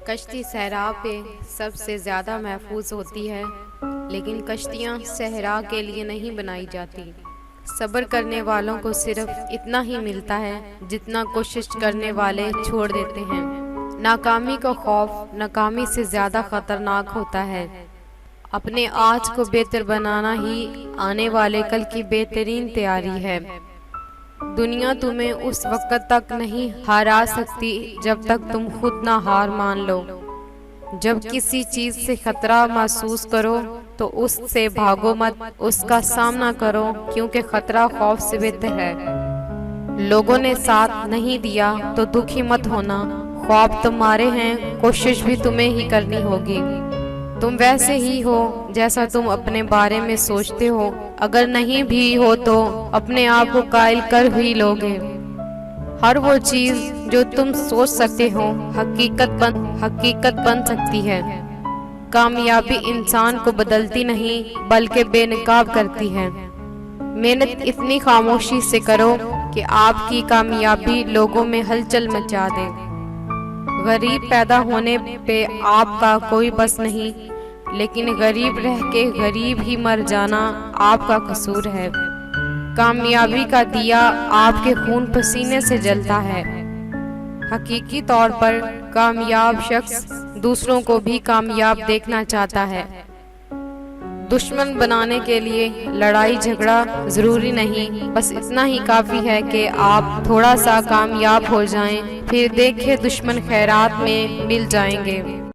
کشتی صحرا پہ سب سے زیادہ محفوظ ہوتی ہے، لیکن کشتیاں صحرا کے لیے نہیں بنائی جاتی۔ صبر کرنے والوں کو صرف اتنا ہی ملتا ہے جتنا کوشش کرنے والے چھوڑ دیتے ہیں۔ ناکامی کا خوف ناکامی سے زیادہ خطرناک ہوتا ہے۔ اپنے آج کو بہتر بنانا ہی آنے والے کل کی بہترین تیاری ہے۔ دنیا تمہیں اس وقت تک نہیں ہرا سکتی جب تک تم خود نہ ہار مان لو۔ جب کسی چیز سے خطرہ محسوس کرو تو اس سے بھاگو مت، اس کا سامنا کرو، کیونکہ خطرہ خوف سے بہتر ہے۔ لوگوں نے ساتھ نہیں دیا تو دکھی مت ہونا، خواب تمہارے ہیں، کوشش بھی تمہیں ہی کرنی ہوگی۔ تم ویسے ہی ہو جیسا تم اپنے بارے میں سوچتے ہو، اگر نہیں بھی ہو تو اپنے آپ کو قائل کر ہی لوگے۔ ہر وہ چیز جو تم سوچ سکتے ہو حقیقت بن سکتی ہے۔ کامیابی انسان کو بدلتی نہیں بلکہ بے نقاب کرتی ہے۔ محنت اتنی خاموشی سے کرو کہ آپ کی کامیابی لوگوں میں ہلچل مچا دے۔ غریب پیدا ہونے پہ آپ کا کوئی بس نہیں، لیکن غریب رہ کے غریب ہی مر جانا آپ کا قصور ہے۔ کامیابی کا دیا آپ کے خون پسینے سے جلتا ہے۔ حقیقی طور پر کامیاب شخص دوسروں کو بھی کامیاب دیکھنا چاہتا ہے۔ دشمن بنانے کے لیے لڑائی جھگڑا ضروری نہیں، بس اتنا ہی کافی ہے کہ آپ تھوڑا سا کامیاب ہو جائیں، پھر دیکھیں دشمن خیرات میں مل جائیں گے۔